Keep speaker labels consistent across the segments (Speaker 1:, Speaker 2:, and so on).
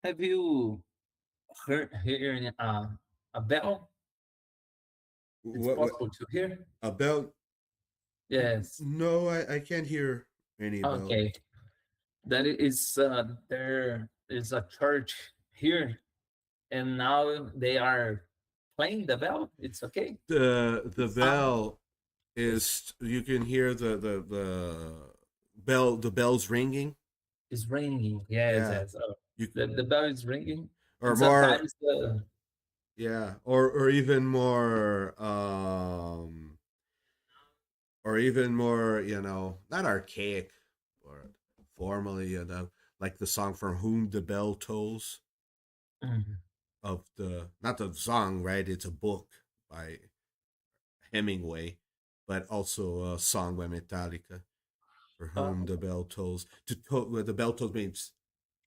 Speaker 1: Have you heard hearing a bell? It's
Speaker 2: What
Speaker 1: possible to hear.
Speaker 2: about?
Speaker 1: Yes.
Speaker 2: No, I can't hear any bell.
Speaker 1: Okay. That is there is a church here, and now they are playing the bell. It's okay.
Speaker 2: The
Speaker 1: The sound
Speaker 2: bell
Speaker 1: is
Speaker 2: is, you can hear the bells ringing.
Speaker 1: is ringing. Yes,
Speaker 2: Yeah,
Speaker 1: yes.
Speaker 2: you
Speaker 1: The bell is ringing,
Speaker 2: or
Speaker 1: and
Speaker 2: more.
Speaker 1: sometimes the
Speaker 2: Yeah, or even more, or even more, not archaic, or formally, like the song "From Whom the Bell Tolls,"
Speaker 1: Mhm.
Speaker 2: of the not the song, right? It's a book by Hemingway, but also a song by Metallica. For whom
Speaker 1: Oh,
Speaker 2: the bell tolls. The bell tolls means,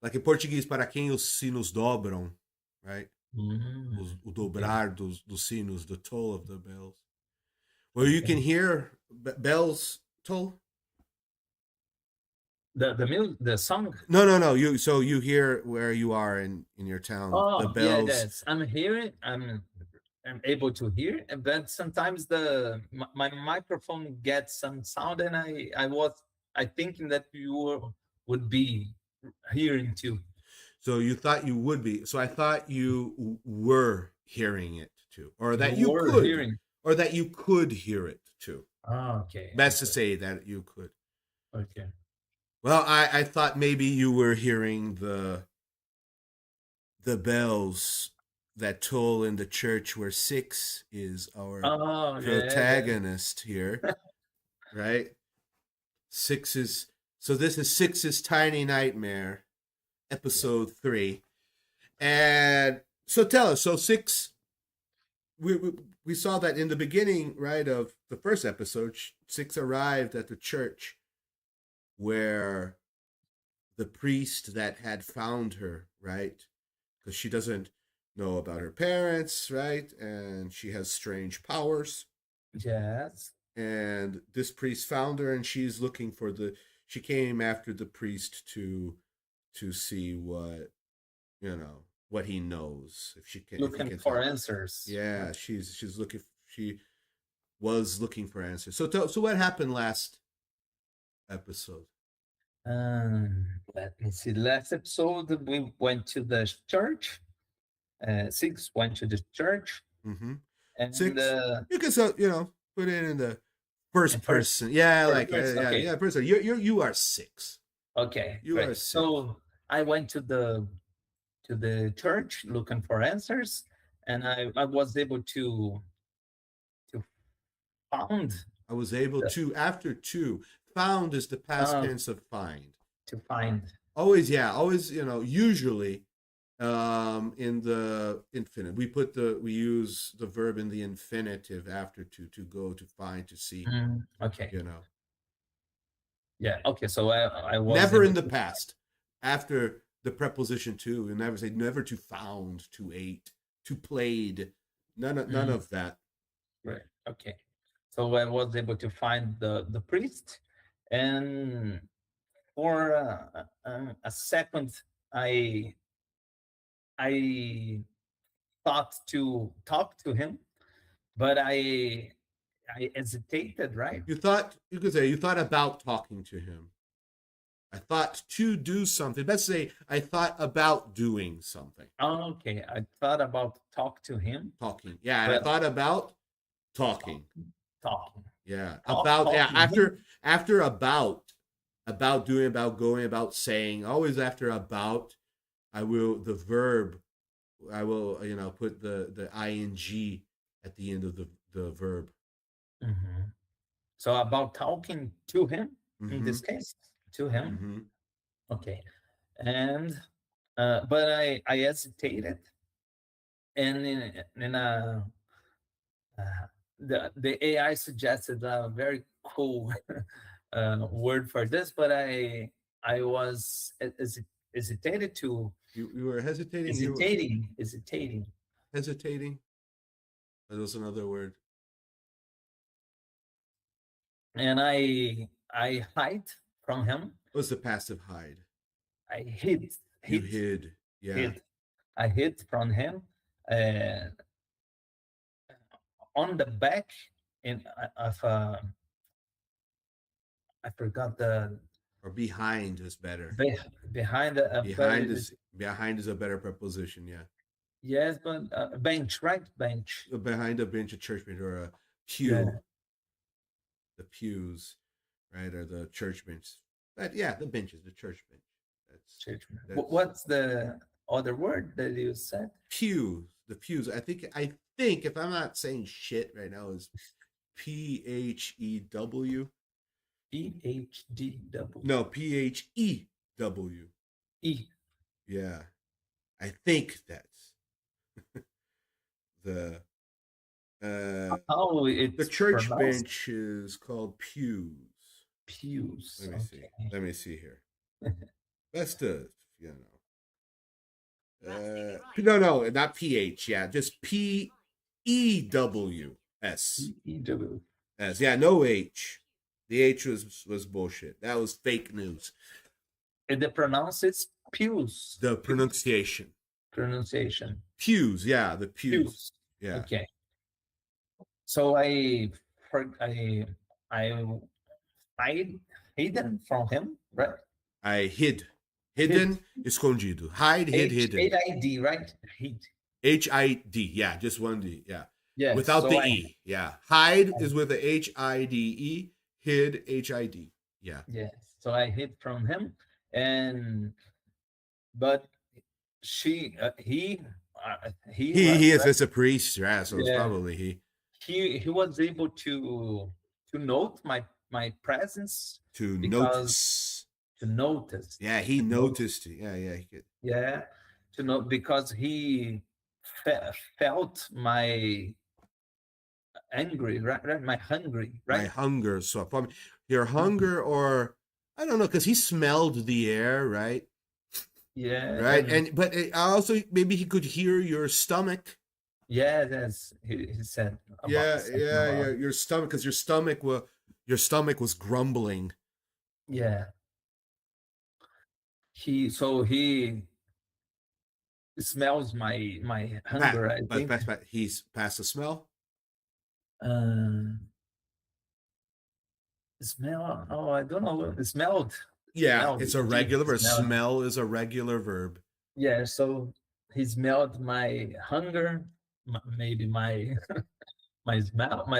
Speaker 2: like in Portuguese, para quem os sinos dobram, right? O
Speaker 1: okay,
Speaker 2: dobrar dos sinos, the toll of the bells. Well, you can
Speaker 1: okay.
Speaker 2: hear bells toll.
Speaker 1: The song.
Speaker 2: No. You hear where you are in your town, the
Speaker 1: Oh, yeah,
Speaker 2: bells.
Speaker 1: yes. I'm hearing. I'm able to hear, but sometimes my microphone gets some sound, and I thinking that would be hearing too.
Speaker 2: So you thought you would be. So I thought you were hearing it too,
Speaker 1: You were hearing.
Speaker 2: or that you could hear it too.
Speaker 1: Oh, okay,
Speaker 2: Best to
Speaker 1: okay,
Speaker 2: say that you could.
Speaker 1: okay.
Speaker 2: Well, I thought maybe you were hearing the bells that toll in the church where Six is our
Speaker 1: Oh, yeah, yeah.
Speaker 2: protagonist here, right? Six is so this is Six's Tiny Nightmare,
Speaker 1: Yeah.
Speaker 2: episode 3. And so tell us, so Six, we, we we saw that in the beginning, right, of the first episode, Six arrived at the church where the priest that had found her, right? Because she doesn't know about her parents, right? And she has strange powers.
Speaker 1: Yes.
Speaker 2: And this priest found her, and she's looking for the. She came after the priest to see what he knows, if he
Speaker 1: Looking
Speaker 2: can
Speaker 1: for
Speaker 2: tell.
Speaker 1: answers.
Speaker 2: Yeah, she's looking. She was looking for answers. So what happened last episode?
Speaker 1: Let me see. Last episode, we went to the church. Six went to the church,
Speaker 2: Mm-hmm.
Speaker 1: and
Speaker 2: Six. You can put it in the first
Speaker 1: and first,
Speaker 2: person. Yeah, like
Speaker 1: first,
Speaker 2: yeah,
Speaker 1: okay,
Speaker 2: person. You are Six.
Speaker 1: okay,
Speaker 2: You are
Speaker 1: great.
Speaker 2: Six.
Speaker 1: So I went to the church looking for answers, and I was able to found
Speaker 2: I was able
Speaker 1: the
Speaker 2: to, after two. Found is the past
Speaker 1: uh,
Speaker 2: tense of find.
Speaker 1: to find.
Speaker 2: Always, yeah, always. Usually, in the infinite, we use the verb in the infinitive after to go, to find, to seek.
Speaker 1: Okay,
Speaker 2: You know,
Speaker 1: yeah, okay. So I was
Speaker 2: never
Speaker 1: able
Speaker 2: in the
Speaker 1: to.
Speaker 2: past. After the preposition to, you never say never to found, to ate, to played. None
Speaker 1: Mm,
Speaker 2: of that.
Speaker 1: right. Okay. So I was able to find the priest, and for a second, I I thought to talk to him, but I hesitated. Right?
Speaker 2: You could say you thought about talking to him. I thought to do something. Let's say I thought about doing something.
Speaker 1: Okay. I thought about talk to him,
Speaker 2: Talking. Yeah, and I
Speaker 1: but
Speaker 2: thought about talking.
Speaker 1: talking,
Speaker 2: Yeah. About, yeah,
Speaker 1: talking him.
Speaker 2: after about doing, about going, about saying, always after about, I will the verb, I will, put the ing at the end of the verb.
Speaker 1: Mhm. So about talking to him in this
Speaker 2: Mhm.
Speaker 1: case, to him.
Speaker 2: Mhm.
Speaker 1: Okay. And but I hesitated, and uh, the AI suggested a very cool word for this, but I was hesitated to
Speaker 2: You were hesitating,
Speaker 1: hesitating,
Speaker 2: hesitating. That was another word.
Speaker 1: and I hide from him.
Speaker 2: What was the passive hide?
Speaker 1: I hid
Speaker 2: You
Speaker 1: hid
Speaker 2: hid. Yeah.
Speaker 1: hid. I hid from him, uh, on the back in of I forgot the
Speaker 2: Or behind is better.
Speaker 1: be, behind but
Speaker 2: Behind is a better preposition. Yeah.
Speaker 1: yes, but bench, right? Bench.
Speaker 2: Behind a bench, a church bench, or a
Speaker 1: Yeah,
Speaker 2: pew, the pews, right, or the church bench. But yeah, the benches, the church bench. That's
Speaker 1: church.
Speaker 2: that's
Speaker 1: What's the other word that you said?
Speaker 2: pews. The pews. I think if I'm not saying shit right now is PHEW.
Speaker 1: PhDW.
Speaker 2: No, PHEW.
Speaker 1: E.
Speaker 2: Yeah, I think that's the uh
Speaker 1: How
Speaker 2: the
Speaker 1: it's
Speaker 2: church
Speaker 1: pronounced?
Speaker 2: bench is called pews.
Speaker 1: Pews.
Speaker 2: Let me see.
Speaker 1: Okay.
Speaker 2: Let me see here. That's the you no, not PH. Yeah, just PEWS.
Speaker 1: PEW.
Speaker 2: S. Yeah, no H. The H was bullshit. That was fake news.
Speaker 1: And the pronounce is pews.
Speaker 2: The
Speaker 1: Pews.
Speaker 2: pronunciation.
Speaker 1: Pronunciation.
Speaker 2: Pews. Yeah, the pews.
Speaker 1: Pews.
Speaker 2: Yeah.
Speaker 1: Okay. So for- I I I hidden from him, right?
Speaker 2: I hid.
Speaker 1: Hid.
Speaker 2: Hidden, escondido. Hide, hid, hidden.
Speaker 1: HID, right? Hid.
Speaker 2: HID. Yeah, just one D. Yeah.
Speaker 1: Yes.
Speaker 2: Without
Speaker 1: So
Speaker 2: the E. Yeah. Hide is with a HIDE. Hid, HID. Yeah.
Speaker 1: yes. So I hid from him, and but he right,
Speaker 2: He is
Speaker 1: right?
Speaker 2: as a priest, yeah, so it's
Speaker 1: Yeah.
Speaker 2: probably he
Speaker 1: He was able to note my presence,
Speaker 2: to
Speaker 1: because
Speaker 2: notice.
Speaker 1: to notice
Speaker 2: Yeah, he
Speaker 1: to note
Speaker 2: noticed. Yeah, yeah. He could,
Speaker 1: yeah, to know, because he felt my angry, right, right, my hungry,
Speaker 2: my
Speaker 1: right.
Speaker 2: hunger. So probably your
Speaker 1: Mhm.
Speaker 2: hunger, or I don't know, because he smelled the air, right?
Speaker 1: Yeah,
Speaker 2: Right,
Speaker 1: and
Speaker 2: and but also maybe he could hear your stomach.
Speaker 1: yeah, that's he said about
Speaker 2: Yeah,
Speaker 1: something
Speaker 2: yeah,
Speaker 1: about
Speaker 2: yeah. Your stomach, because your stomach was grumbling.
Speaker 1: yeah. He smells my hunger, I think.
Speaker 2: He's past the smell.
Speaker 1: uh Smell, oh, I don't know, it
Speaker 2: Yeah,
Speaker 1: smelled
Speaker 2: it's a
Speaker 1: deep
Speaker 2: regular verb.
Speaker 1: smell.
Speaker 2: Smell is a regular verb.
Speaker 1: Yeah, so he smelled my hunger, maybe my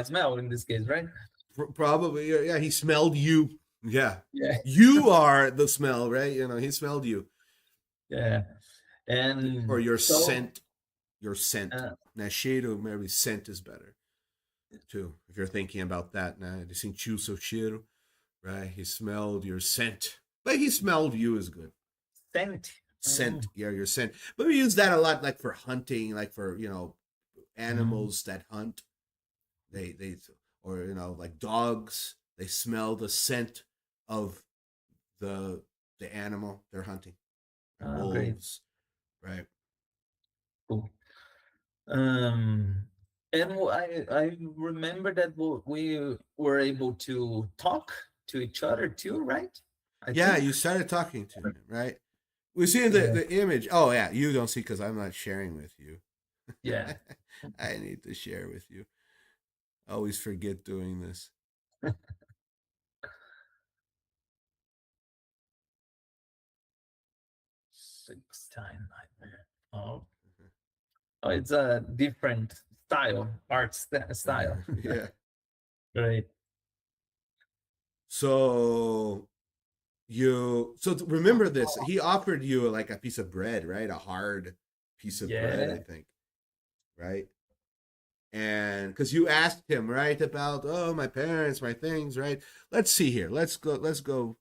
Speaker 1: smell in this case, right?
Speaker 2: Probably, yeah, yeah. He smelled you. Yeah,
Speaker 1: Yeah,
Speaker 2: you are the smell, right? He smelled you,
Speaker 1: yeah,
Speaker 2: or
Speaker 1: and
Speaker 2: your
Speaker 1: so
Speaker 2: scent. Your scent.
Speaker 1: uh,
Speaker 2: Now, cheiro, maybe scent is better too. If you're thinking about that, now ele sentiu seu cheiro, right? He smelled your scent, but he smelled you is good.
Speaker 1: scent.
Speaker 2: Scent, yeah, your scent. But we use that a lot, like for hunting, like for
Speaker 1: Mm,
Speaker 2: animals that hunt. They or like dogs. They smell the scent of the the animal they're hunting.
Speaker 1: great,
Speaker 2: Wolves, right?
Speaker 1: cool. Um, and I remember that we were able to talk to each other too, right? I
Speaker 2: Yeah,
Speaker 1: think.
Speaker 2: you started talking to him, right? We see
Speaker 1: Yeah,
Speaker 2: the image. Oh yeah, you don't see because I'm not sharing with you.
Speaker 1: yeah.
Speaker 2: I need to share with you. I always forget doing this.
Speaker 1: Six time nightmare. Oh, oh, it's a different style.
Speaker 2: Yeah.
Speaker 1: Right.
Speaker 2: So remember this. He offered you like a piece of bread, right? A hard piece of bread, I
Speaker 1: Yeah.
Speaker 2: think, right? And because you asked him, right, about my parents, my things, right? Let's see here. Let's go. Let's go.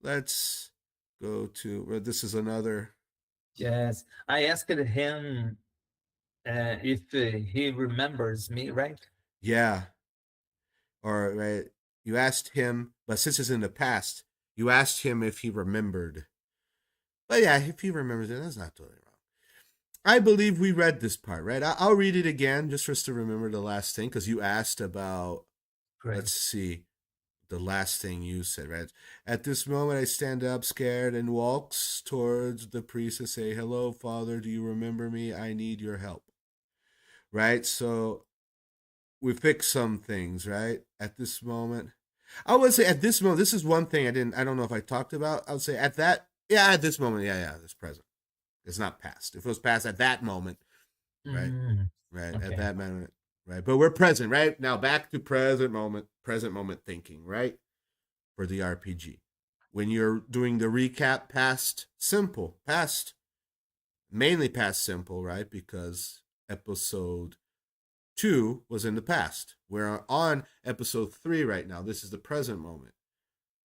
Speaker 2: Let's go to. Well, this is another.
Speaker 1: Yes. I asked him if he remembers me, right?
Speaker 2: Yeah. Or right. You asked him, but since it's in the past, you asked him if he remembered. But yeah, if he remembers it, that's not totally wrong. I believe we read this part, right? I'll read it again just for us to remember the last thing because you asked about.
Speaker 1: Great.
Speaker 2: Let's see. the last thing you said, right? At this moment, I stand up scared and walks towards the priest to say, "Hello, Father, do you remember me? I need your help." Right? So we fix some things, right? At this moment. I would say at this moment, this is one thing I don't know if I talked about. I would say at that, yeah, at this moment, yeah, it's present. It's not past. If it was past at that moment, right?
Speaker 1: Mm,
Speaker 2: Right. At
Speaker 1: okay.
Speaker 2: that moment, right? But we're present, right? Now back to present moment thinking, right? For the RPG. When you're doing the recap past simple, past, mainly past simple, right? Because episode 2 was in the past. We're on episode 3 right now. This is the present moment,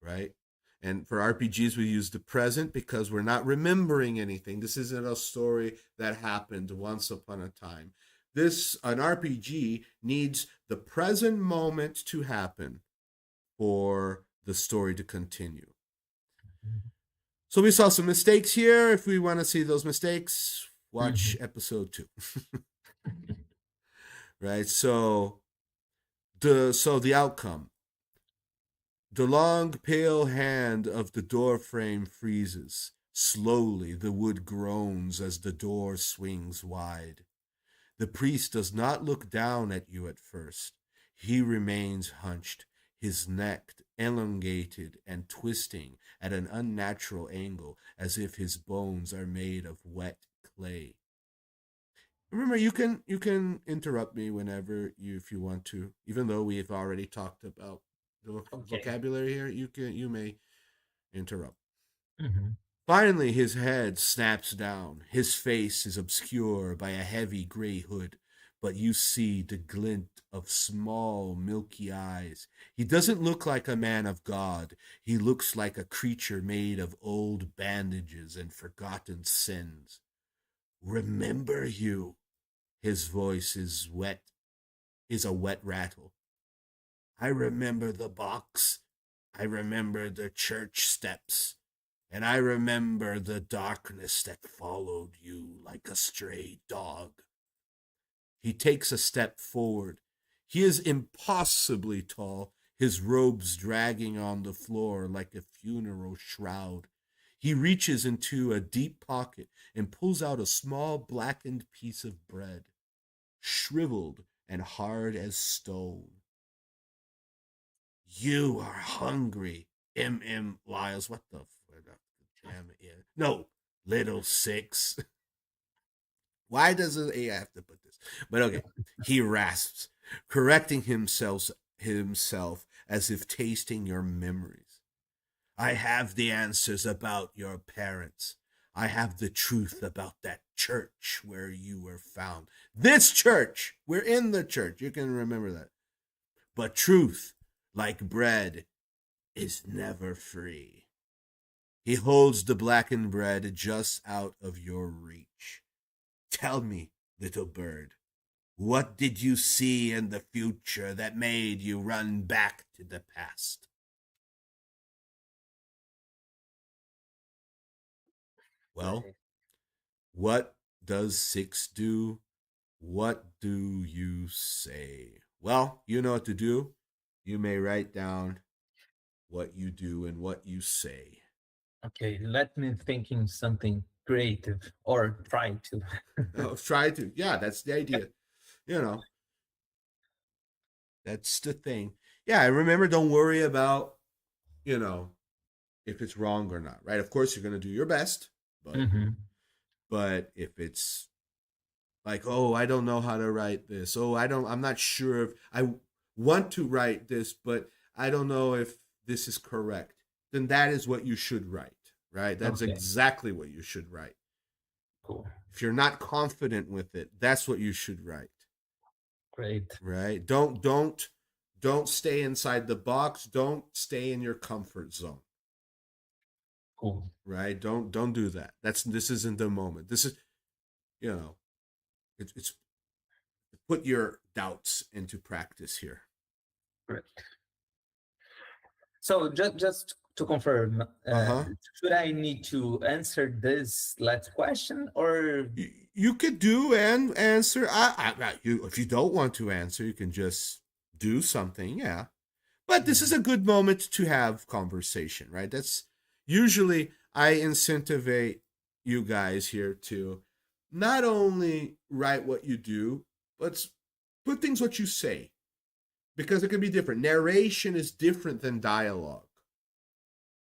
Speaker 2: right? And for RPGs, we use the present because we're not remembering anything. This isn't a story that happened once upon a time. An RPG needs the present moment to happen for the story to continue. So we saw some mistakes here. If we want to see those mistakes, watch
Speaker 1: Mhm.
Speaker 2: episode 2. Right? So the outcome. The long, pale hand of the door frame freezes. Slowly, the wood groans as the door swings wide. The priest does not look down at you at first. He remains hunched, his neck elongated and twisting at an unnatural angle, as if his bones are made of wet clay. Remember, you can interrupt me whenever if you want to, even though we have already talked about the
Speaker 1: Okay.
Speaker 2: vocabulary here. You may interrupt.
Speaker 1: Mhm.
Speaker 2: Finally, his head snaps down. His face is obscured by a heavy gray hood, but you see the glint of small, milky eyes. He doesn't look like a man of God. He looks like a creature made of old bandages and forgotten sins. Remember you. His voice is a wet rattle. I remember the box. I remember the church steps. And I remember the darkness that followed you like a stray dog. He takes a step forward. He is impossibly tall, his robes dragging on the floor like a funeral shroud. He reaches into a deep pocket and pulls out a small blackened piece of bread, shriveled and hard as stone. You are hungry, M. Lyles. What the damn it? No, little six. Why does it A have to put this? But okay, he rasps, correcting himself as if tasting your memories. I have the answers about your parents. I have the truth about that church where you were found. This church! We're in the church. You can remember that. But truth, like bread, is never free. He holds the blackened bread just out of your reach. Tell me, little bird, what did you see in the future that made you run back to the past? Well,
Speaker 1: Right.
Speaker 2: what does six do? What do you say? Well, you know what to do. You may write down what you do and what you say.
Speaker 1: Okay. Let me think in something creative or try to.
Speaker 2: Try to. Yeah, that's the idea. You know, that's the thing. Yeah, I remember don't worry about, you know, if it's wrong or not, right? Of course you're going to do your best, but
Speaker 1: Hmm.
Speaker 2: if it's like, oh, I don't know how to write this. Oh, I'm not sure if I want to write this, but I don't know if this is correct. Then that is what you should write, right? That's
Speaker 1: Okay.
Speaker 2: exactly what you should write.
Speaker 1: Cool.
Speaker 2: If you're not confident with it, that's what you should write,
Speaker 1: Great.
Speaker 2: right? Don't stay inside the box. Don't stay in your comfort zone,
Speaker 1: Cool.
Speaker 2: right? Don't do that. This isn't the moment. This is, you know, it's put your doubts into practice here.
Speaker 1: Great. So just to confirm,
Speaker 2: Uh-huh.
Speaker 1: should I need to answer this last question or
Speaker 2: You could do and answer. You if you don't want to answer, you can just do something. Yeah, But this is
Speaker 1: Mhm.
Speaker 2: a good moment to have conversation, right? That's usually I incentivize you guys here to not only write what you do, but put things what you say because it can be different. Narration is different than dialogue.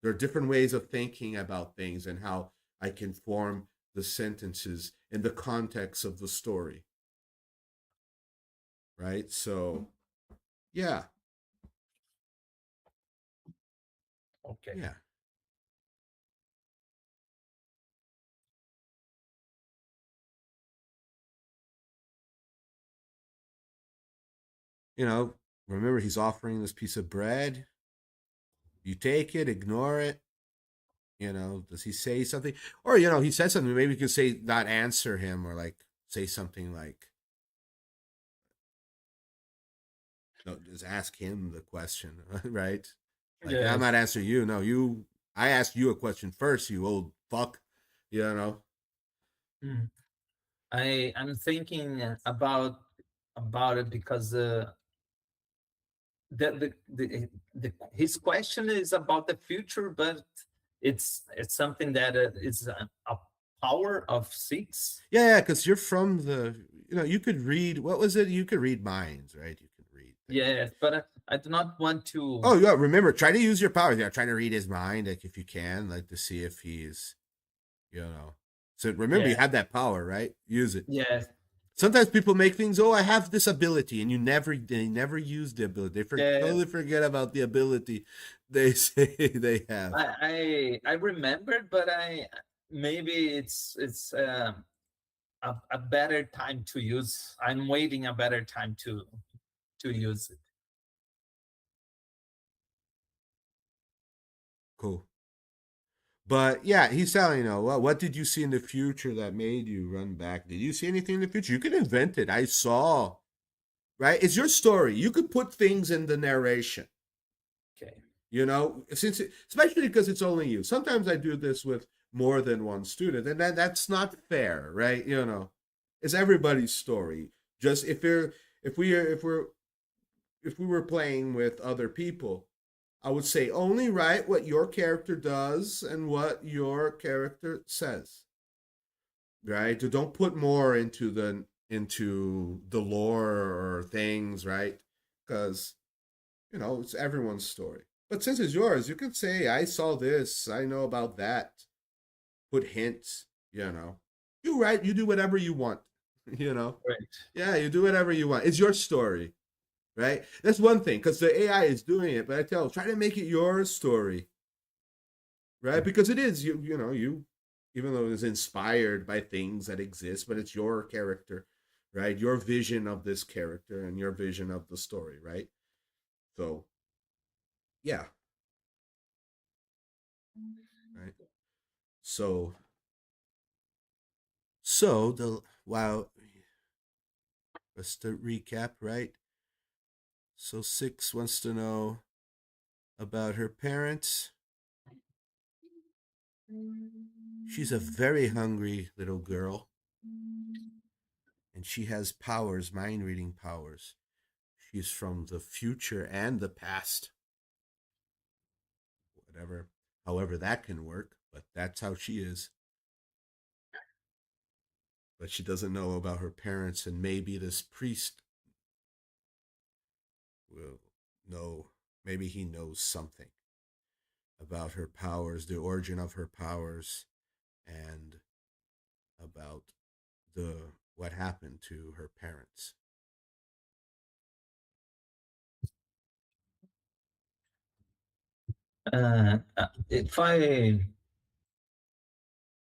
Speaker 2: There are different ways of thinking about things and how I can form the sentences in the context of the story, right? So, yeah,
Speaker 1: Okay.
Speaker 2: yeah. You know, remember he's offering this piece of bread. You take it, ignore it. You know, does he say something? Or, you know, he says something. Maybe you could say, not answer him or like say something like, no, just ask him the question, right? Like, I'm not
Speaker 1: Yes.
Speaker 2: answering you. No, I asked you a question first, you old fuck. You know?
Speaker 1: Mm. I'm thinking about it because the his question is about the future, but it's something that is a power of six.
Speaker 2: Yeah, because you're from you could read, what was it? You could read minds, right? You could read things.
Speaker 1: Yes, but I do not want
Speaker 2: Oh,
Speaker 1: to.
Speaker 2: yeah, remember, try to use your powers. Yeah, trying to read his mind, like if you can, like to see if he's, you know. So remember, you
Speaker 1: Yeah,
Speaker 2: have that power, right? Use it.
Speaker 1: yes,
Speaker 2: Sometimes people make things, oh, I have this ability, and they never use the ability.
Speaker 1: yes.
Speaker 2: Totally forget about the ability they say they have.
Speaker 1: I remembered, but I maybe it's a better time to use. I'm waiting a better time to use it.
Speaker 2: Cool. But yeah, he's telling, well, what did you see in the future that made you run back? Did you see anything in the future? You can invent it. I saw, right? It's your story. You could put things in the narration,
Speaker 1: Okay.
Speaker 2: especially because it's only you. Sometimes I do this with more than one student, and that's not fair, right? It's everybody's story. Just if we were playing with other people, I would say only write what your character does and what your character says, right? So don't put more into the lore or things, right? Because it's everyone's story. But since it's yours, you can say, "I saw this. I know about that." Put hints. You write. You do whatever you want. You know.
Speaker 1: Great.
Speaker 2: Yeah, you do whatever you want. It's your story, right? That's one thing because the AI is doing it. But I try to make it your story, right? Because it is you, even though it's inspired by things that exist, but it's your character, right? Your vision of this character and your vision of the story, right? So yeah, right. So the wow, let's to recap, right? So Six wants to know about her parents. She's a very hungry little girl, and she has powers, mind reading powers. She's from the future and the past, whatever, however that can work, but that's how she is. But she doesn't know about her parents, and maybe this priest will know. Maybe he knows something about her powers, the origin of her powers, and about the what happened to her parents.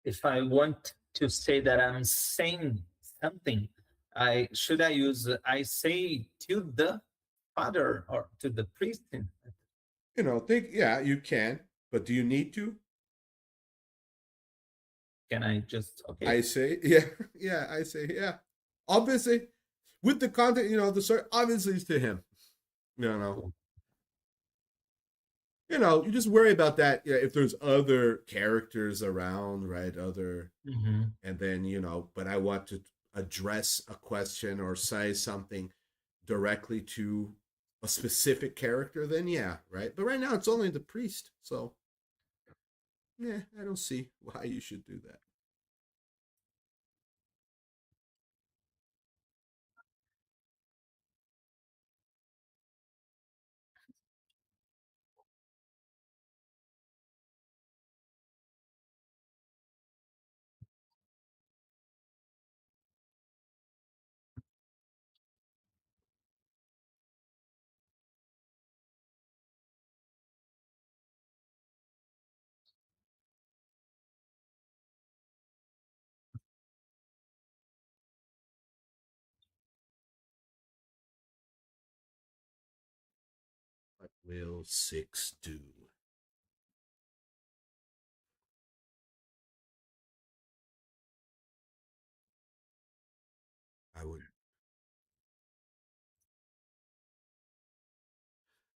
Speaker 1: If I want to say that I'm saying something, I use I say to the father or to the priest?
Speaker 2: Think, yeah, you can, but do you need to?
Speaker 1: Can I just
Speaker 2: I
Speaker 1: okay?
Speaker 2: say, yeah, yeah, I say, yeah. Obviously, with the content, the story, obviously it's to him. You know,
Speaker 1: Cool.
Speaker 2: you just worry about that. Yeah, if there's other characters around, right?
Speaker 1: Mhm.
Speaker 2: And then but I want to address a question or say something directly to a specific character, then yeah, right. But right now it's only the priest, so yeah, I don't see why you should do that. What will six do? I would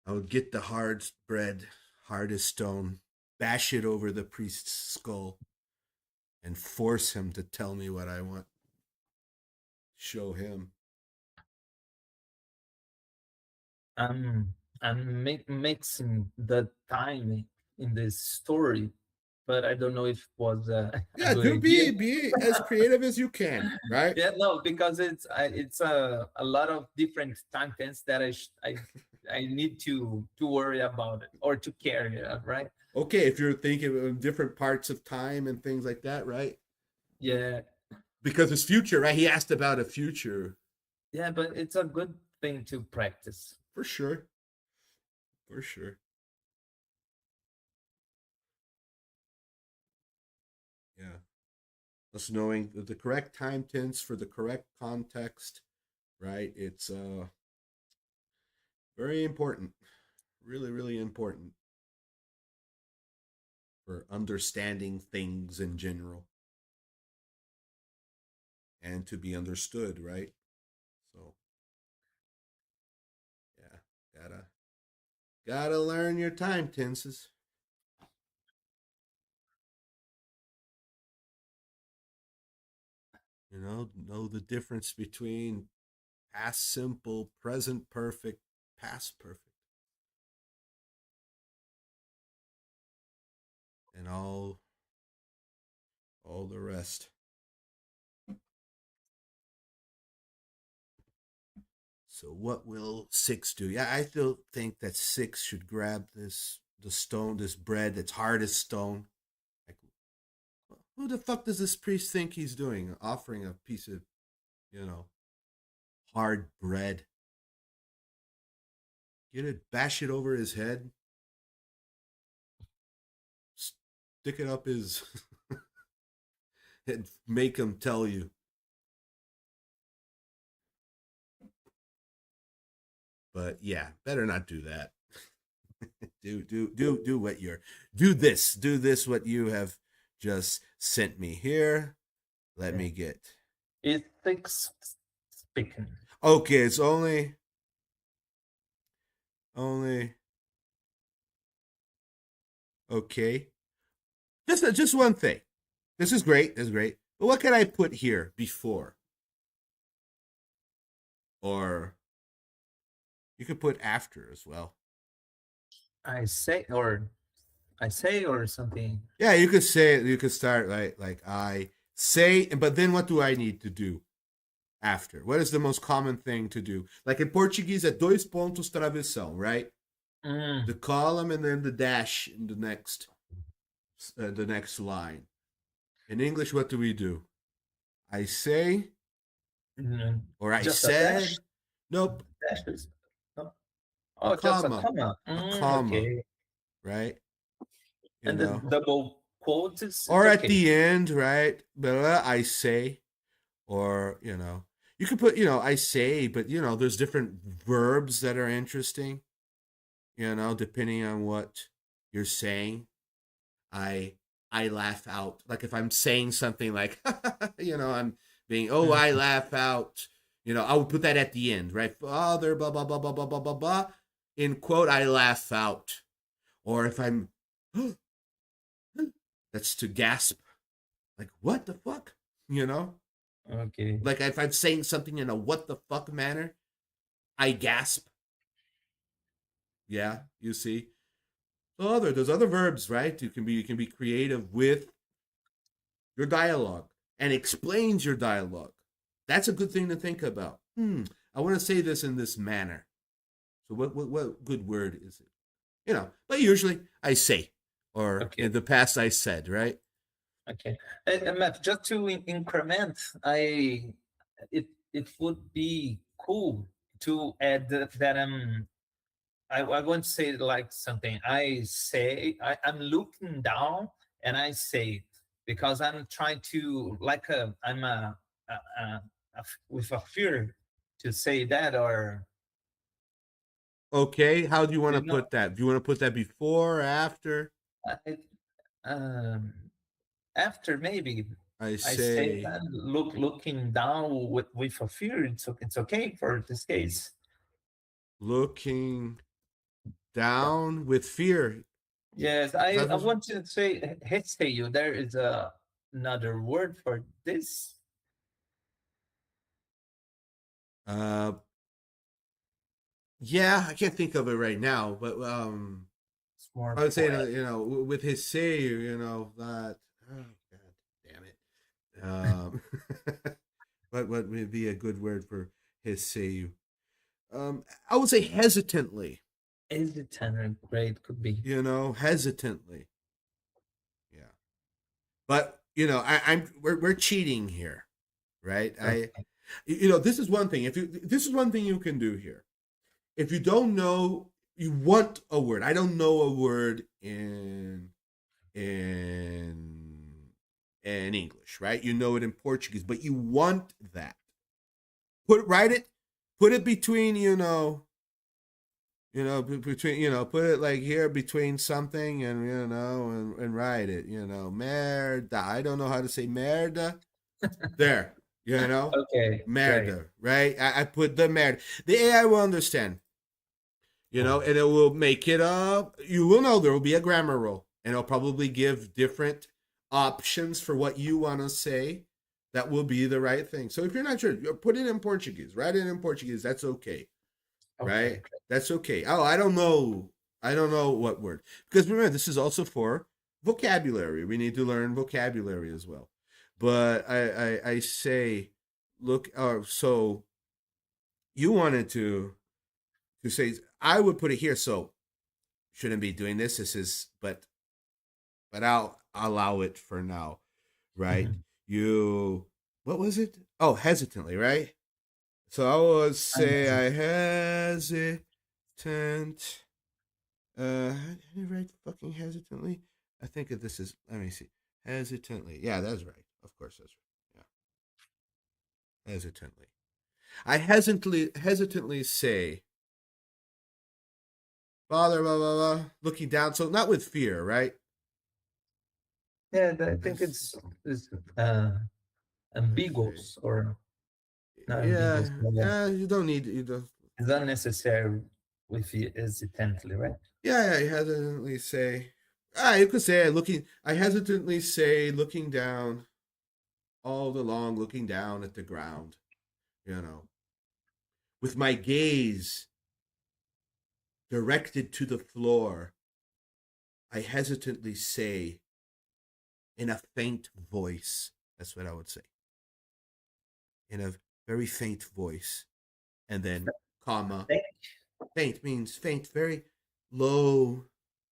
Speaker 2: I would get the hard bread, hard as stone, bash it over the priest's skull, and force him to tell me what I want. Show him.
Speaker 1: I'm mixing the time in this story, but I don't know if it was a
Speaker 2: Yeah,
Speaker 1: good
Speaker 2: do
Speaker 1: idea.
Speaker 2: be as creative as you can, right?
Speaker 1: Yeah, no, because it's a lot of different contents that I need to worry about it or to carry it, right?
Speaker 2: Okay, if you're thinking of different parts of time and things like that, right?
Speaker 1: Yeah,
Speaker 2: Because it's future, right? He asked about a future.
Speaker 1: yeah, but it's a good thing to practice.
Speaker 2: For sure. For sure. Yeah. Just knowing the correct time tense for the correct context, right? It's very important. Really, really important for understanding things in general and to be understood, right? So yeah, gotta learn your time tenses. Know the difference between past simple, present perfect, past perfect, and all the rest. So what will six do? Yeah, I still think that six should grab the stone, this bread that's hard as stone. Like, who the fuck does this priest think he's doing? Offering a piece of, you know, hard bread. Get it, bash it over his head, stick it up his, and make him tell you. But yeah, better not do that. Do what you're do this what you have just sent me here. Let
Speaker 1: Yeah.
Speaker 2: me get.
Speaker 1: Ethics speaking.
Speaker 2: Okay, it's only okay. Just one thing. This is great. This is great. But what can I put here before? Or you could put after as well.
Speaker 1: I say or I say or something.
Speaker 2: Yeah, you could say it. You could start like I say, but then what do I need to do after? What is the most common thing to do? Like in Portuguese, é dois pontos travessão, right? The
Speaker 1: Mm,
Speaker 2: column and then the dash in the next line. In English, what do we do? I say
Speaker 1: mm,
Speaker 2: or I
Speaker 1: just a dash.
Speaker 2: said. Nope,
Speaker 1: Dash is no.
Speaker 2: a
Speaker 1: Oh, just a
Speaker 2: comma,
Speaker 1: comma.
Speaker 2: a comma,
Speaker 1: Okay.
Speaker 2: right? You
Speaker 1: And the
Speaker 2: know,
Speaker 1: double quotes is
Speaker 2: or at
Speaker 1: okay.
Speaker 2: the end, right? But I say, or you could put, I say, but there's different verbs that are interesting. Depending on what you're saying. I I laugh out. Like if I'm saying something like, I'm being, oh, I
Speaker 1: Mhm.
Speaker 2: laugh out. I would put that at the end, right? Father, blah blah blah blah blah blah blah blah. In quote, I laugh out. Or if I'm, that's to gasp. Like what the fuck? You know,
Speaker 1: Okay.
Speaker 2: like if I'm saying something in a what the fuck manner, I gasp. Yeah, you see. So there's other verbs, right? You can be creative with your dialogue and explains your dialogue. That's a good thing to think about. I want to say this in this manner. So what good word is it? But usually I say, or
Speaker 1: Okay.
Speaker 2: in the past I said, right?
Speaker 1: Okay. Matt, just to increment, it would be cool to add that I won't say like something. I'm looking down and I say it because I'm trying to like I'm with a fear to say that, or
Speaker 2: Okay, how do you want to
Speaker 1: you know
Speaker 2: put that? Do you want to put that before or after?
Speaker 1: I, um after maybe
Speaker 2: I
Speaker 1: I say
Speaker 2: say
Speaker 1: that looking down with a fear. It's okay for this case.
Speaker 2: looking down with fear.
Speaker 1: Yes,
Speaker 2: Is that
Speaker 1: I
Speaker 2: what you-
Speaker 1: want to say hesitate you. There is another word for this.
Speaker 2: Uh, yeah, I can't think of it right now, but
Speaker 1: It's more
Speaker 2: I would say
Speaker 1: poetic.
Speaker 2: with his say, that. Oh God, damn it. What would be a good word for his say? I would say hesitantly.
Speaker 1: Is the tenor grade could be
Speaker 2: Hesitantly. Yeah, but we're cheating here, right?
Speaker 1: okay.
Speaker 2: This is one thing. If you This is one thing you can do here. If you don't know, you want a word. I don't know a word in in English, right? You know it in Portuguese, but you want that. Write it, put it between, between, put it like here between something and and write it, merda. I don't know how to say merda. There,
Speaker 1: Okay, great.
Speaker 2: merda, right? I put the merda. The AI will understand,
Speaker 1: Cool.
Speaker 2: and it will make it you will know there will be a grammar rule, and it'll probably give different options for what you want to say that will be the right thing. So if you're not sure, put it in Portuguese, write it in Portuguese. That's okay,
Speaker 1: Okay,
Speaker 2: right?
Speaker 1: great.
Speaker 2: That's okay. Oh, I don't know what word, because remember this is also for vocabulary. We need to learn vocabulary as well. But I say, look, so you wanted to say, I would put it here. So shouldn't be doing this. This is, but I'll allow it for now, right?
Speaker 1: Mhm.
Speaker 2: You, what was it? Oh, hesitantly, right? So I would
Speaker 1: I'm
Speaker 2: say I hesitant. How did I write fucking hesitantly? I think that this is. Let me see. Hesitantly. Yeah, that's right. Of course, that's right. Yeah, hesitantly. I hesitantly say, Father, blah blah blah, looking down. So not with fear, right?
Speaker 1: yeah, I think
Speaker 2: That's,
Speaker 1: it's
Speaker 2: I say,
Speaker 1: ambiguous or not
Speaker 2: yeah,
Speaker 1: ambiguous, but
Speaker 2: yeah. You don't need. You don't.
Speaker 1: it's unnecessary with it hesitantly, right?
Speaker 2: Yeah, I hesitantly say. You could say looking. I hesitantly say looking down all along, looking down at the ground. You know, with my gaze directed to the floor, I hesitantly say in a faint voice. That's what I would say. In a very faint voice. And then, comma.
Speaker 1: Thank-
Speaker 2: Faint means faint, very low,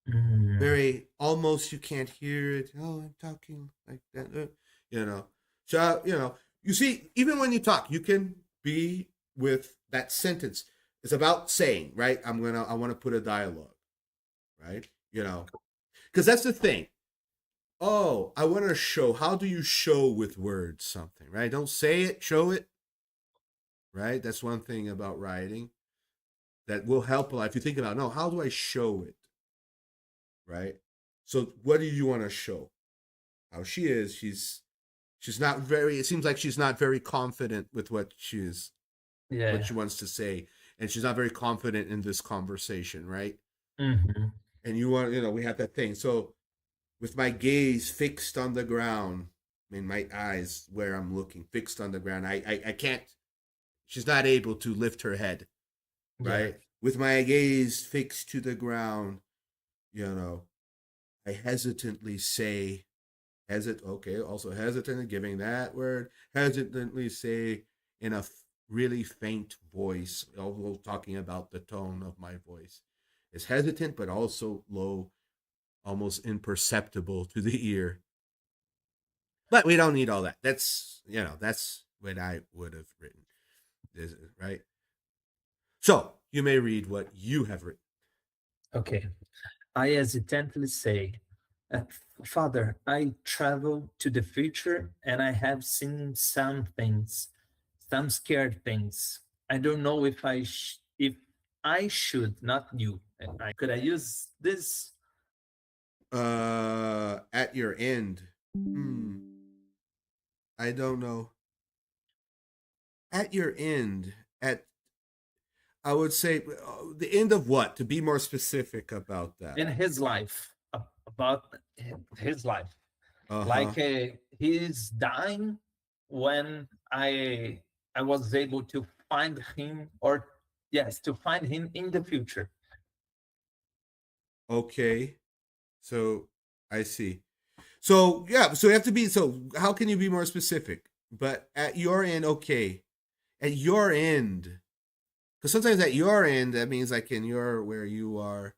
Speaker 1: Mm,
Speaker 2: very almost you can't hear it. Oh, I'm talking like that. You know. So, you see, even when you talk, you can be with that sentence. It's about saying, right? I want to put a dialogue, right? Because that's the thing. Oh, I want to show. How do you show with words something, right? Don't say it, show it, right? That's one thing about writing that will help a lot. If you think about, no, how do I show it, right? So, what do you want to show? How she is. She's not very. It seems like she's not very confident with what
Speaker 1: yeah.
Speaker 2: she wants to say, and she's not very confident in this conversation, right?
Speaker 1: Hmm.
Speaker 2: And we have that thing. So, with my gaze fixed on the ground, I mean, my eyes where I'm looking, fixed on the ground. I can't. She's not able to lift her head,
Speaker 1: Yeah.
Speaker 2: right? With my gaze fixed to the ground, you know, I hesitantly say, okay, also hesitantly giving that word, hesitantly say in a really faint voice, although talking about the tone of my voice. It's hesitant, but also low, almost imperceptible to the ear. But we don't need all that. That's what I would have written, right? So you may read what you have written.
Speaker 1: Okay. I hesitantly say, uh, Father, I travel to the future and I have seen some things, some scared things. I don't know if I should, not you. Could I use this?
Speaker 2: At your end. Hmm. I don't know. At your end, at I would say the end of what? To be more specific about that.
Speaker 1: In his life, about his life.
Speaker 2: Uh huh.
Speaker 1: Like he's dying when I was able to find him, or yes, to find him in the future.
Speaker 2: Okay. So I see. So yeah. So you have to be. So how can you be more specific? But at your end, okay. At your end, because sometimes at your end that means like in your where you are.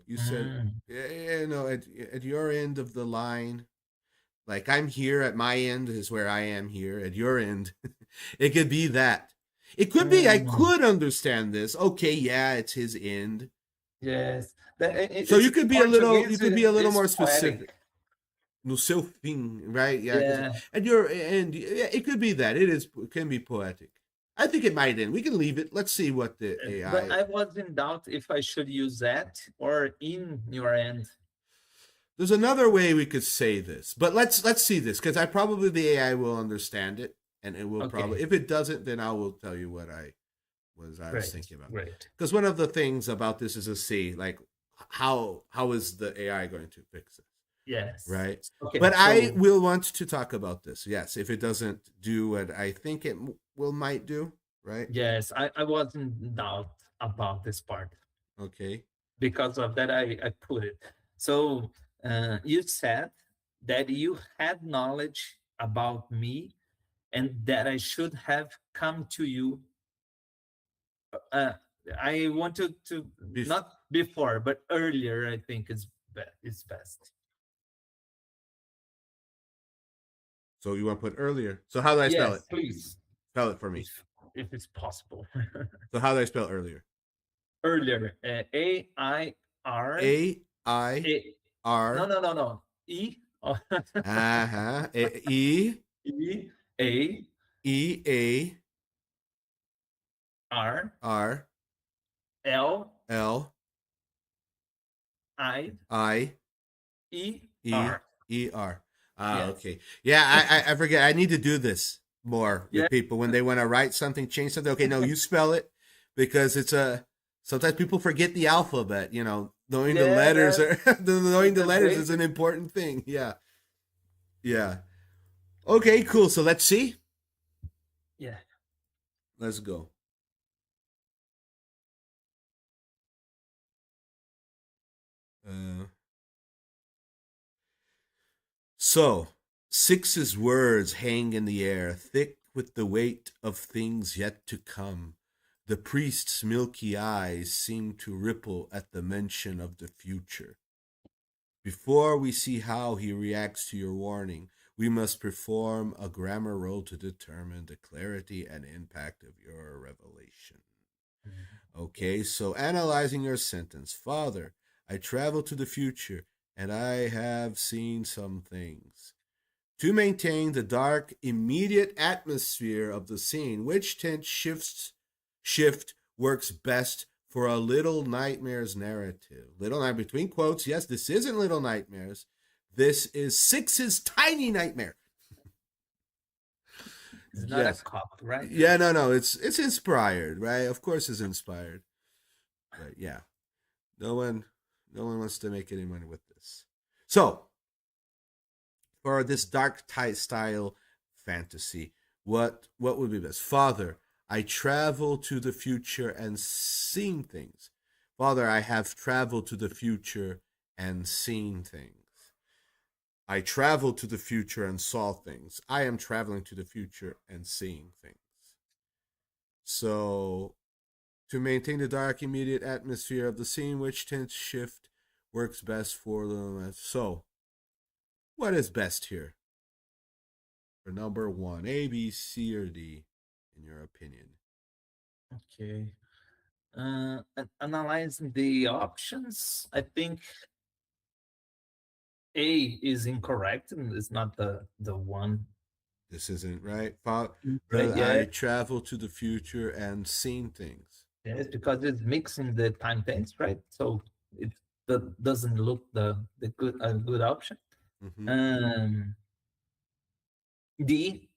Speaker 2: You said,
Speaker 1: Mm,
Speaker 2: at your end of the line, like I'm here at my end is where I am here. At your end, it could be that. It could be I
Speaker 1: mm,
Speaker 2: could understand this. Okay, yeah, it's his end.
Speaker 1: yes,
Speaker 2: So
Speaker 1: it's
Speaker 2: you
Speaker 1: Portuguese
Speaker 2: could be a little
Speaker 1: is
Speaker 2: more
Speaker 1: poetic.
Speaker 2: specific. No seu fim, right? Yeah, because
Speaker 1: Yeah,
Speaker 2: at your end, yeah, it could be that it can be poetic. I think it might end. We can leave it. Let's see what the
Speaker 1: but
Speaker 2: AI.
Speaker 1: I was in doubt if I should use that or in your end.
Speaker 2: There's another way we could say this, but let's see this because I probably the AI will understand it, and it will probably.
Speaker 1: Okay,
Speaker 2: If it doesn't, then I will tell you what I was
Speaker 1: great,
Speaker 2: thinking about.
Speaker 1: great.
Speaker 2: Because one of the things about this is to see like how is the AI going to fix it,
Speaker 1: Yes.
Speaker 2: right?
Speaker 1: Okay,
Speaker 2: But I
Speaker 1: so
Speaker 2: will want to talk about this. Yes, if it doesn't do what I think it will might do, right?
Speaker 1: yes, I was in doubt about this part.
Speaker 2: Okay.
Speaker 1: Because of that, I put it. So you said that you had knowledge about me and that I should have come to you. Uh, I wanted to
Speaker 2: Bef-
Speaker 1: not before, but earlier. I think is best.
Speaker 2: so you want to put earlier. So how do I spell it?
Speaker 1: Yes, please,
Speaker 2: Spell it for me.
Speaker 1: if it's possible.
Speaker 2: So how do I spell earlier?
Speaker 1: Earlier, A-I-R,
Speaker 2: A I
Speaker 1: A, no,
Speaker 2: R
Speaker 1: no, no, no, E, oh,
Speaker 2: E
Speaker 1: E, A,
Speaker 2: E A
Speaker 1: R,
Speaker 2: R
Speaker 1: L,
Speaker 2: L
Speaker 1: I,
Speaker 2: I
Speaker 1: E,
Speaker 2: E
Speaker 1: R.
Speaker 2: E R.
Speaker 1: Yes.
Speaker 2: Okay. Yeah, I forget. I need to do this more
Speaker 1: Yeah.
Speaker 2: with people when they want to write something, change something. Okay, no, you spell it because it's a. Sometimes people forget the alphabet. Knowing the
Speaker 1: Yeah.
Speaker 2: letters are knowing
Speaker 1: It's
Speaker 2: the
Speaker 1: a
Speaker 2: letters is an
Speaker 1: basic.
Speaker 2: important thing. Yeah, yeah. Okay, cool. So let's see.
Speaker 1: Yeah.
Speaker 2: Let's go. Uh, So, Six's words hang in the air, thick with the weight of things yet to come. The priest's milky eyes seem to ripple at the mention of the future. Before we see how he reacts to your warning, we must perform a grammar roll to determine the clarity and impact of your revelation.
Speaker 1: Mhm.
Speaker 2: Okay, so analyzing your sentence. Father, I travel to the future and I have seen some things. To maintain the dark, immediate atmosphere of the scene, which tense shift works best for a Little Nightmares narrative. Little Nightmares, between quotes, yes, this isn't Little Nightmares. This is Six's Tiny Nightmare.
Speaker 1: It's not a
Speaker 2: Yes.
Speaker 1: cop, right?
Speaker 2: Yeah, no, it's inspired, right? Of course it's inspired. But yeah. No one no one wants to make any money with this. So, for this dark style fantasy, what would be best? Father, I travel to the future and seen things. Father, I have traveled to the future and seen things. I traveled to the future and saw things. I am traveling to the future and seeing things. So, to maintain the dark, immediate atmosphere of the scene, which tint shift works best for the. So, what is best here for number one? A, B, C, or D, in your opinion?
Speaker 1: Okay. Analyzing the options, I think A is incorrect and is not the one.
Speaker 2: This isn't right.
Speaker 1: Right? Yeah,
Speaker 2: I travel to the future and seen things.
Speaker 1: yes, because it's mixing the time things, right? So it doesn't look the good a good option.
Speaker 2: Mm-hmm.
Speaker 1: Um, D,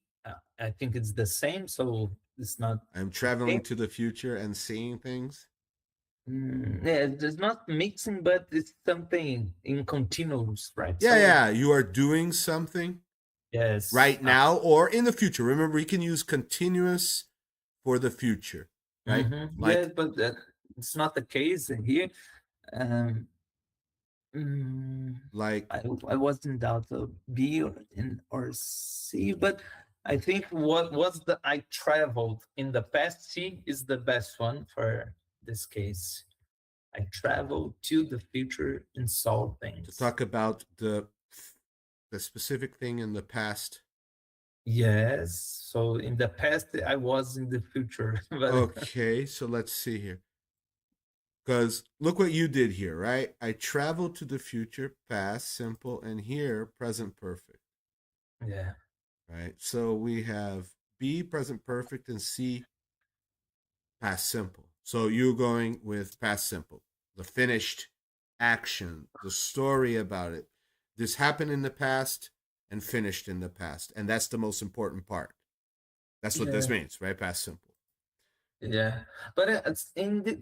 Speaker 1: I think it's the same, so it's not
Speaker 2: I'm
Speaker 1: okay.
Speaker 2: traveling to the future and seeing things.
Speaker 1: Yeah, it's not mixing, but it's something in continuous, right?
Speaker 2: Yeah,
Speaker 1: So
Speaker 2: yeah. You are doing something
Speaker 1: yes,
Speaker 2: right now or in the future. Remember, you can use continuous for the future, right?
Speaker 1: yes,
Speaker 2: Like,
Speaker 1: but it's not the case here. Um, mm,
Speaker 2: like,
Speaker 1: I was in doubt of B or C, but I think what was the I traveled in the past. C is the best one for this case. I traveled to the future and saw
Speaker 2: to
Speaker 1: things.
Speaker 2: talk about the specific thing in the past.
Speaker 1: Yes. So in the past, I was in the future, but
Speaker 2: Okay, so let's see here. Because look what you did here, right? I traveled to the future, past, simple, and here, present perfect,
Speaker 1: yeah,
Speaker 2: right? So we have B, present perfect, and C, past simple. So you going with past simple, the finished action, the story about it. This happened in the past and finished in the past. And that's the most important part. That's what this
Speaker 1: yeah,
Speaker 2: means, right? Past simple.
Speaker 1: yeah. But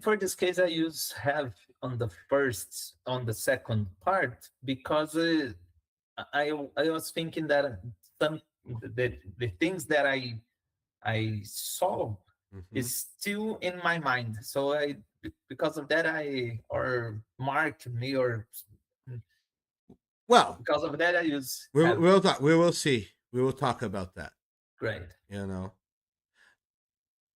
Speaker 1: for this case, I use have on the first on the second part because I was thinking that some the things that I saw
Speaker 2: Mm-hmm.
Speaker 1: is still in my mind. So because of that I or mark me or
Speaker 2: Well,
Speaker 1: because of that I use
Speaker 2: we'll,
Speaker 1: have
Speaker 2: we'll talk. We will see. We will talk about that.
Speaker 1: great.
Speaker 2: You know,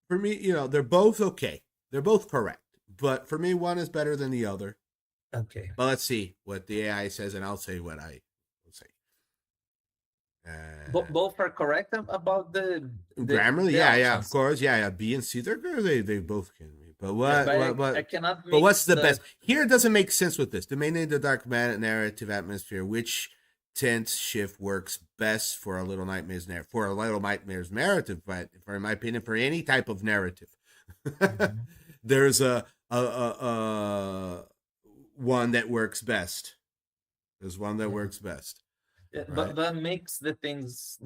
Speaker 2: for me, they're both okay. They're both correct. But for me, one is better than the other.
Speaker 1: Okay.
Speaker 2: But let's see what the AI says, and I'll say what I will say. Uh,
Speaker 1: Both are correct about
Speaker 2: Grammarly,
Speaker 1: the
Speaker 2: yeah, yeah, of
Speaker 1: options.
Speaker 2: course, yeah, yeah. B and C, they're good. They both can be. But
Speaker 1: Yeah,
Speaker 2: what,
Speaker 1: but
Speaker 2: what,
Speaker 1: I
Speaker 2: what?
Speaker 1: cannot
Speaker 2: But what's
Speaker 1: mix
Speaker 2: the
Speaker 1: the
Speaker 2: best? Here it doesn't make sense with this. The main the dark narrative atmosphere, which tense shift works best for a little nightmares narrative, but for in my opinion, for any type of narrative,
Speaker 1: Mhm.
Speaker 2: there's a one that works best. There's one that
Speaker 1: Yeah.
Speaker 2: works best,
Speaker 1: Yeah,
Speaker 2: right?
Speaker 1: but mix the things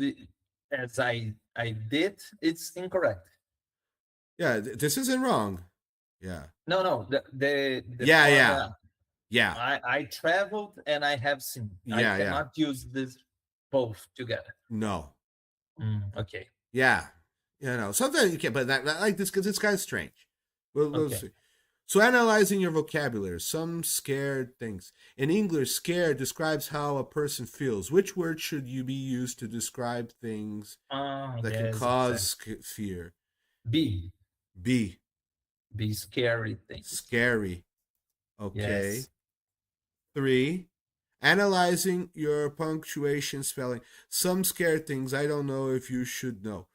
Speaker 1: as I did. It's incorrect.
Speaker 2: Yeah, this isn't wrong. Yeah,
Speaker 1: No, no. The
Speaker 2: yeah,
Speaker 1: part
Speaker 2: yeah, yeah,
Speaker 1: I traveled and I have seen. I
Speaker 2: yeah, yeah.
Speaker 1: cannot use this both together.
Speaker 2: No,
Speaker 1: Okay.
Speaker 2: yeah, sometimes you can, but not like this because it's kind of strange. We'll
Speaker 1: Okay.
Speaker 2: see. So, analyzing your vocabulary, some scared things. In English, scared describes how a person feels. Which word should you be used to describe things that can
Speaker 1: Yes,
Speaker 2: cause
Speaker 1: exactly.
Speaker 2: fear?
Speaker 1: B.
Speaker 2: B,
Speaker 1: Be scary things.
Speaker 2: scary.
Speaker 1: Yes.
Speaker 2: Okay. 3, analyzing your punctuation spelling. Some scared things I don't know if you should know.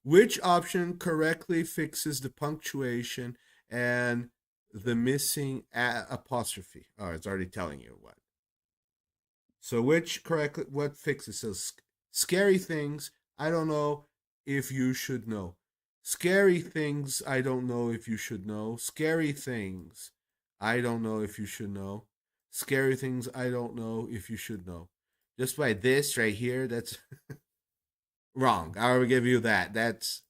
Speaker 2: Which option correctly fixes the punctuation and the missing apostrophe? Oh, it's already telling you what. So which correctly what fixes? So scary things I don't know if you should know. Scary things I don't know if you should know. Scary things I don't know if you should know. Scary things I don't know if you should know. Just by this right here, that's wrong. I will give you that. That's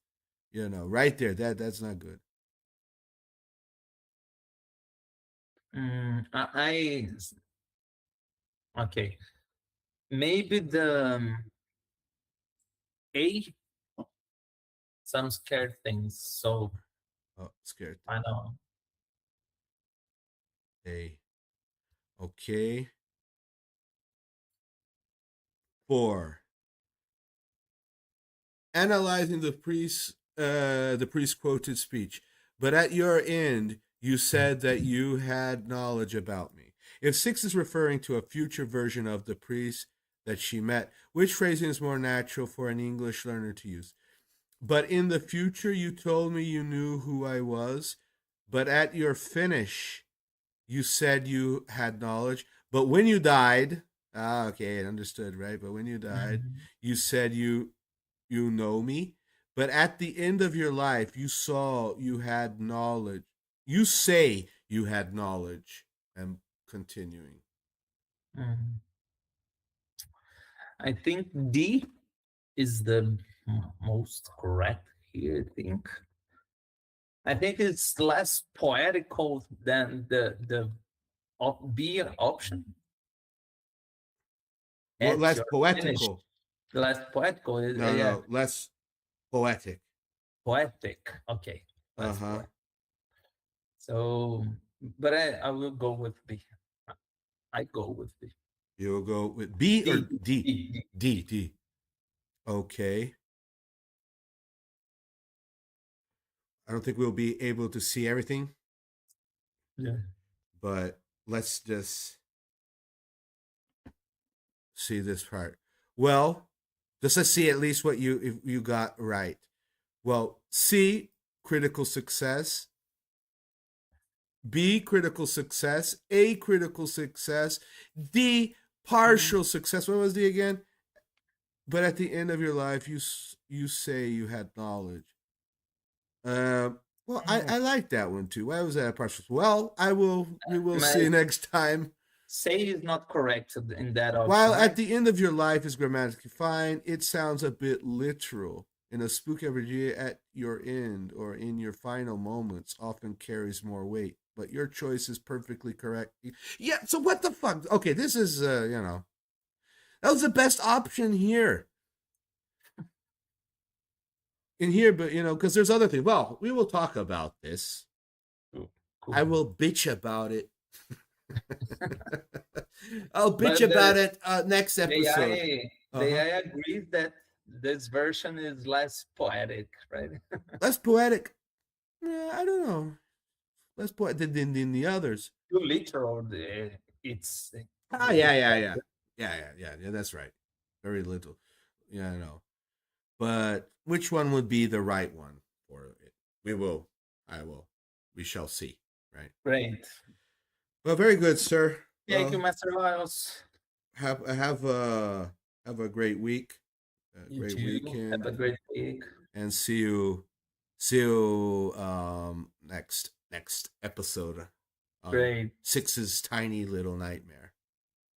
Speaker 2: right there. That's not good.
Speaker 1: Okay. Maybe the A some scared things. So
Speaker 2: Oh, scared
Speaker 1: I
Speaker 2: thing.
Speaker 1: know.
Speaker 2: A. Okay. 4. Analyzing the priest quoted speech. But at your end, you said that you had knowledge about me. If 6 is referring to a future version of the priest that she met, which phrasing is more natural for an English learner to use? But in the future, you told me you knew who I was. But at your finish, you said you had knowledge. But when you died, okay, understood, right? But when you died,
Speaker 1: Mhm.
Speaker 2: you said you know me. But at the end of your life, you saw you had knowledge. You say you had knowledge. And continuing.
Speaker 1: Mhm. I think D is the most correct here. I think it's less poetical than the B option.
Speaker 2: Well,
Speaker 1: At
Speaker 2: less
Speaker 1: your finish,
Speaker 2: poetical.
Speaker 1: less poetical.
Speaker 2: No,
Speaker 1: Yeah,
Speaker 2: no, less poetic.
Speaker 1: poetic. Okay,
Speaker 2: Uh
Speaker 1: less
Speaker 2: huh.
Speaker 1: poetic. So, but I will go with B. I go with B.
Speaker 2: You'll go with B or
Speaker 1: D,
Speaker 2: D?
Speaker 1: D, D.
Speaker 2: D, D. Okay. I don't think we'll be able to see everything,
Speaker 1: Yeah.
Speaker 2: but let's just see this part. Well, just let's see at least what you got right. Well, C, critical success. B, critical success. A, critical success. D,
Speaker 1: Mm,
Speaker 2: partial success. What was D again? But at the end of your life, you say you had knowledge. Well, I like that one too. Why was that a partial? Well, I will. We will
Speaker 1: My
Speaker 2: see next time.
Speaker 1: say is not correct in that
Speaker 2: While
Speaker 1: option,
Speaker 2: at
Speaker 1: right?
Speaker 2: the end of your life is grammatically fine, it sounds a bit literal. In a spooky RPG, at your end or in your final moments often carries more weight. But your choice is perfectly correct. Yeah, so what the fuck? Okay, this is, that was the best option here. In here, but, because there's other things. Well, we will talk about this.
Speaker 1: Cool.
Speaker 2: I
Speaker 1: Cool.
Speaker 2: will bitch about it. I'll bitch
Speaker 1: But
Speaker 2: about it next
Speaker 1: the
Speaker 2: episode.
Speaker 1: AI,
Speaker 2: Uh
Speaker 1: the
Speaker 2: huh.
Speaker 1: AI agrees that this version is less poetic, right?
Speaker 2: Less poetic. I don't know. Less poetic than the others.
Speaker 1: Too literal. It's
Speaker 2: Ah, yeah, yeah, yeah, yeah. That's right. Very little. Yeah, I know. But which one would be the right one for it? We will. I will. We shall see. Right.
Speaker 1: great.
Speaker 2: Well, very good, sir.
Speaker 1: Thank you,
Speaker 2: Well,
Speaker 1: Master Miles.
Speaker 2: have a great week, a
Speaker 1: You
Speaker 2: great
Speaker 1: too. Have
Speaker 2: weekend,
Speaker 1: a great week.
Speaker 2: and see you next episode on
Speaker 1: Great.
Speaker 2: Six's Tiny Little Nightmare.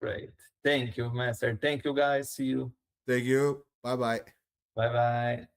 Speaker 1: Great. Thank you, Master. Thank you, guys. See you.
Speaker 2: Thank you. Bye bye.
Speaker 1: Bye bye.